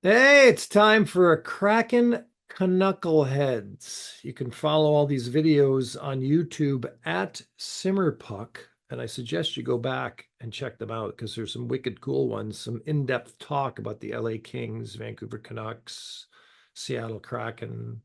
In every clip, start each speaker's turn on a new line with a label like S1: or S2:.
S1: Hey, it's time for a Kraken Canuckleheads. You can follow all these videos on YouTube at Simmerpuck, and I suggest you go back and check them out because there's some wicked cool ones, some in-depth talk about the LA Kings, Vancouver Canucks, Seattle Kraken.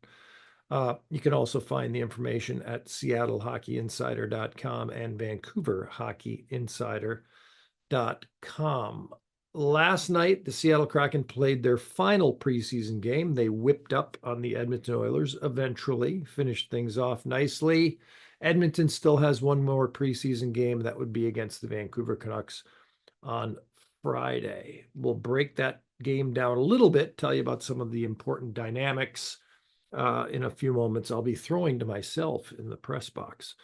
S1: You can also find the information at seattlehockeyinsider.com and vancouverhockeyinsider.com. Last night, the Seattle Kraken played their final preseason game. They whipped up on the Edmonton Oilers, eventually finished things off nicely. Edmonton still has one more preseason game. That would be against the Vancouver Canucks on Friday. We'll break that game down a little bit, tell you about some of the important dynamics. In a few moments, I'll be throwing to myself in the press box.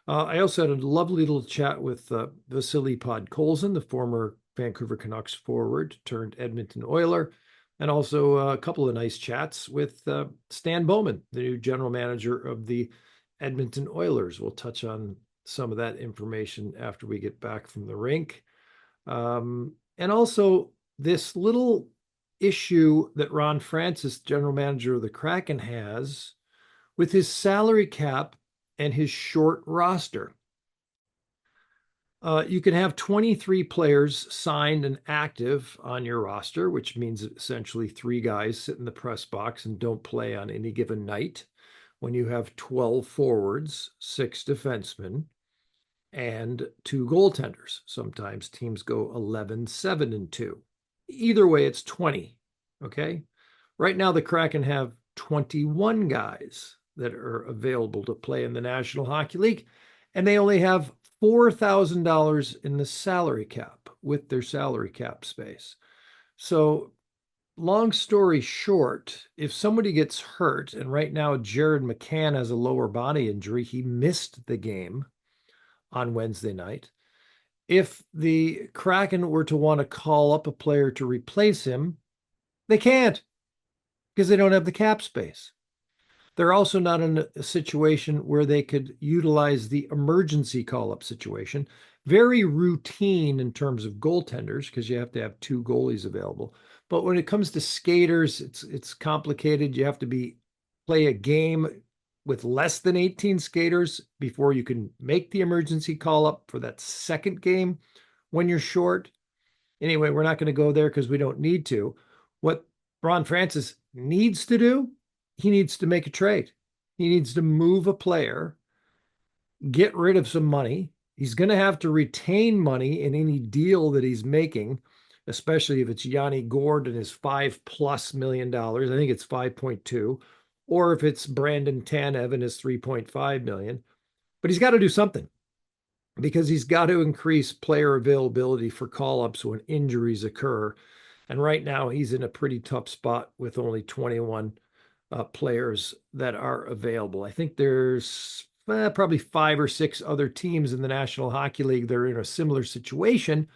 S1: I also had a lovely little chat with Vasily Podkolzin, the former Vancouver Canucks forward turned Edmonton Oiler, and also a couple of nice chats with Stan Bowman, the new general manager of the Edmonton Oilers. We'll touch on some of that information after we get back from the rink. And also this little issue that Ron Francis, general manager of the Kraken, has with his salary cap and his short roster. You can have 23 players signed and active on your roster, which means essentially three guys sit in the press box and don't play on any given night. When you have 12 forwards, six defensemen, and two goaltenders. Sometimes teams go 11, 7, and 2. Either way, it's 20. Okay. Right now, the Kraken have 21 guys that are available to play in the National Hockey League, and they only have $4,000 in the salary cap with their salary cap space. So, long story short, if somebody gets hurt, and right now Jared McCann has a lower body injury, he missed the game on Wednesday night. If the Kraken were to want to call up a player to replace him, they can't because they don't have the cap space. They're also not in a situation where they could utilize the emergency call up situation. Very routine in terms of goaltenders because you have to have two goalies available. But when it comes to skaters, it's complicated. You have to play a game with less than 18 skaters before you can make the emergency call up for that second game when you're short. Anyway, we're not going to go there because we don't need to. What Ron Francis needs to do, he needs to make a trade. He needs to move a player, get rid of some money. He's going to have to retain money in any deal that he's making, especially if it's Yanni Gourde and his $5+ million. I think it's 5.2, or if it's Brandon Tanev and his 3.5 million. But he's got to do something because he's got to increase player availability for call-ups when injuries occur. And right now, he's in a pretty tough spot with only 21 players that are available. I think there's probably 5 or 6 other teams in the National Hockey League that are in a similar situation,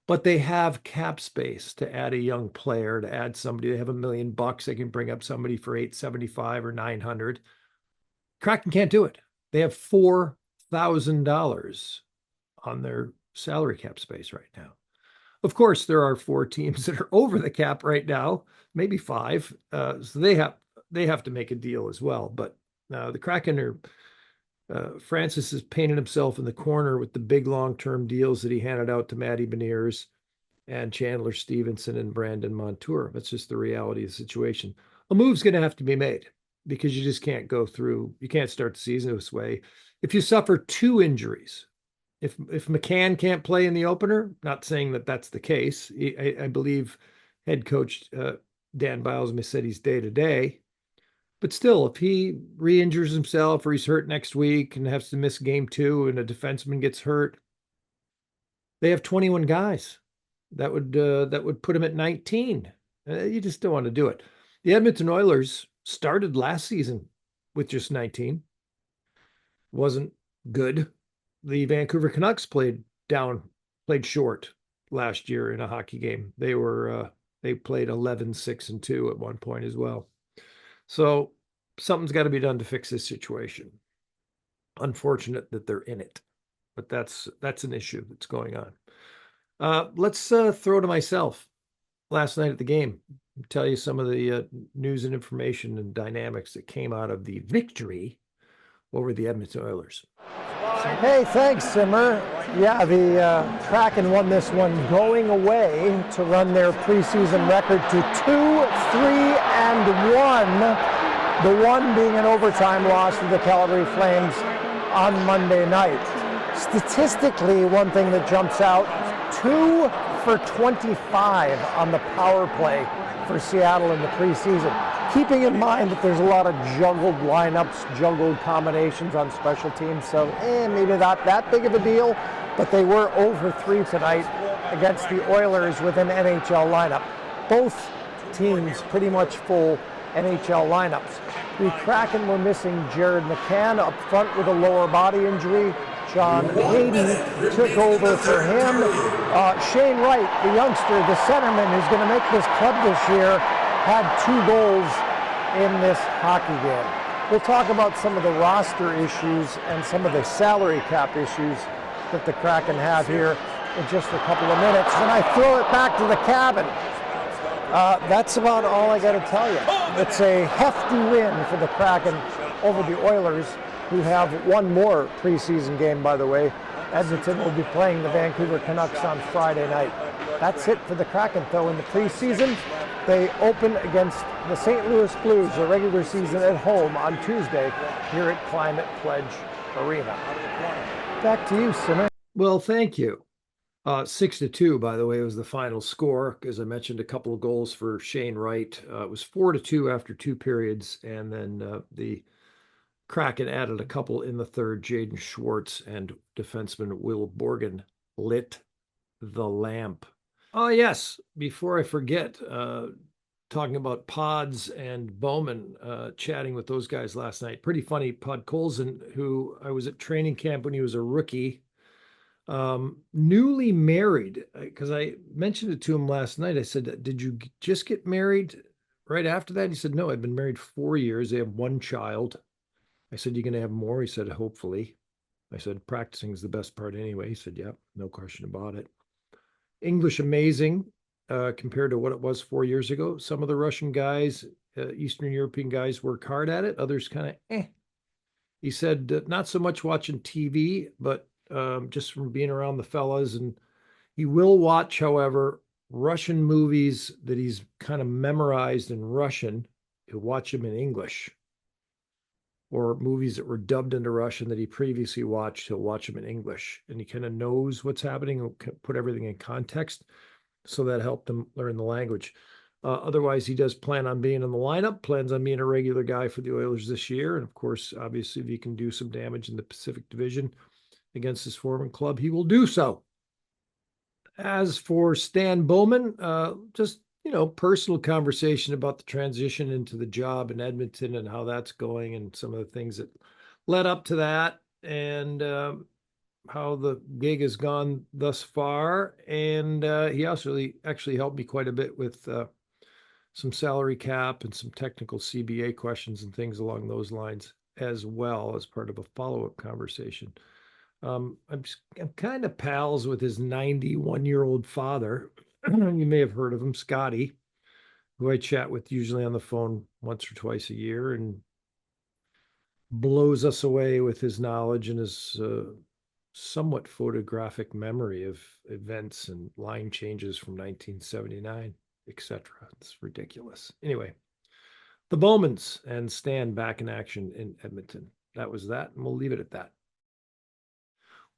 S1: but they have cap space to add a young player, to add somebody. They have $1 million. They can bring up somebody for 875 or 900. Kraken can't do it. They have $4,000 on their salary cap space right now. Of course, there are 4 teams that are over the cap right now, maybe 5. So they have to make a deal as well. But the Kraken are Francis has painted himself in the corner with the big long-term deals that he handed out to Matty Beniers and Chandler Stevenson and Brandon Montour. That's just the reality of the situation. A move's going to have to be made because you just can't go through. You can't start the season this way. If you suffer 2 injuries, if McCann can't play in the opener, not saying that that's the case. I believe head coach Dan Bilesma said he's day to day. But still, if he re-injures himself or he's hurt next week and has to miss game 2 and a defenseman gets hurt, they have 21 guys. That would put him at 19. You just don't want to do it. The Edmonton Oilers started last season with just 19. Wasn't good. The Vancouver Canucks played short last year in a hockey game. They played 11, 6, and 2 at one point as well. So something's got to be done to fix this situation. Unfortunate that they're in it, but that's an issue that's going on. Let's throw to myself last night at the game. tell you some of the news and information and dynamics that came out of the victory over the Edmonton Oilers.
S2: Hey, thanks, Simmer. Yeah, the Kraken won this one going away to run their preseason record to 2-3-1. The one being an overtime loss to the Calgary Flames on Monday night. Statistically, one thing that jumps out, 2 for 25 on the power play for Seattle in the preseason. Keeping in mind that there's a lot of juggled lineups, juggled combinations on special teams, so maybe not that big of a deal, but they were 0 for 3 tonight against the Oilers with an NHL lineup. Both teams pretty much full NHL lineups. The Kraken were missing Jared McCann up front with a lower body injury. John Hayden took over for him. Shane Wright, the youngster, the centerman who's going to make this club this year, had 2 goals in this hockey game. We'll talk about some of the roster issues and some of the salary cap issues that the Kraken have here in just a couple of minutes. Then I throw it back to the cabin. That's about all I got to tell you. It's a hefty win for the Kraken over the Oilers, who have one more preseason game, by the way. Edmonton will be playing the Vancouver Canucks on Friday night. That's it for the Kraken, though, in the preseason. They open against the St. Louis Blues, the regular season at home on Tuesday here at Climate Pledge Arena. Back to you, Simmer.
S1: Well, thank you. 6-2, by the way, was the final score. As I mentioned, a couple of goals for Shane Wright. It was 4-2 after 2 periods, and then the Kraken added a couple in the third. Jaden Schwartz and defenseman Will Borgen lit the lamp. Oh, yes, before I forget, talking about Pods and Bowman, chatting with those guys last night. Pretty funny. Podkolzin, who I was at training camp when he was a rookie, newly married, because I mentioned it to him last night. I said, did you just get married right after that? He said, no, I've been married 4 years. They have 1 child. I said, you going to have more? He said, hopefully. I said, practicing is the best part anyway. He said, yeah, no question about it. English amazing compared to what it was 4 years ago. Some of the Russian guys, Eastern European guys, work hard at it. Others kind of He said, not so much watching TV, but just from being around the fellas. And he will watch, however, Russian movies that he's kind of memorized in Russian. He'll watch them in English. Or movies that were dubbed into Russian that he previously watched, he'll watch them in English. And he kind of knows what's happening and put everything in context. So that helped him learn the language. Otherwise, he does plan on being in the lineup, plans on being a regular guy for the Oilers this year. And of course, obviously, if he can do some damage in the Pacific Division against his former club, he will do so. As for Stan Bowman, just personal conversation about the transition into the job in Edmonton and how that's going and some of the things that led up to that and how the gig has gone thus far. And he also actually helped me quite a bit with some salary cap and some technical CBA questions and things along those lines as well as part of a follow-up conversation. I'm kind of pals with his 91-year-old father. You may have heard of him, Scotty, who I chat with usually on the phone once or twice a year and blows us away with his knowledge and his somewhat photographic memory of events and line changes from 1979, etc. It's ridiculous. Anyway, the Bowmans and Stan back in action in Edmonton. That was that, and we'll leave it at that.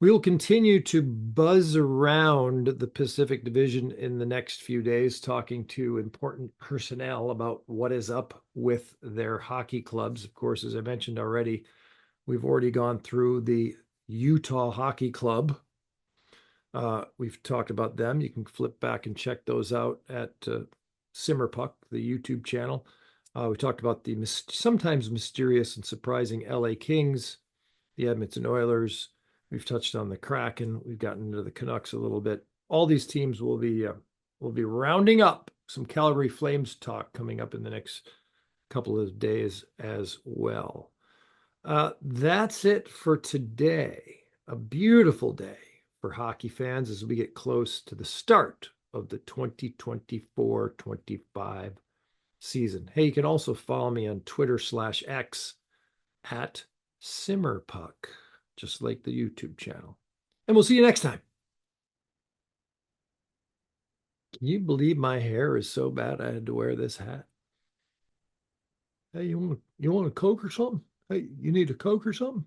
S1: We will continue to buzz around the Pacific Division in the next few days, talking to important personnel about what is up with their hockey clubs. Of course, as I mentioned already, we've already gone through the Utah Hockey Club. We've talked about them. You can flip back and check those out at Simmerpuck, the YouTube channel. We talked about the sometimes mysterious and surprising LA Kings, the Edmonton Oilers. We've touched on the Kraken. We've gotten into the Canucks a little bit. All these teams will be rounding up. Some Calgary Flames talk coming up in the next couple of days as well. That's it for today. A beautiful day for hockey fans as we get close to the start of the 2024-25 season. Hey, you can also follow me on Twitter/X at Simmerpuck, just like the YouTube channel. And we'll see you next time. Can you believe my hair is so bad I had to wear this hat? Hey, you want a Coke or something? Hey, you need a Coke or something?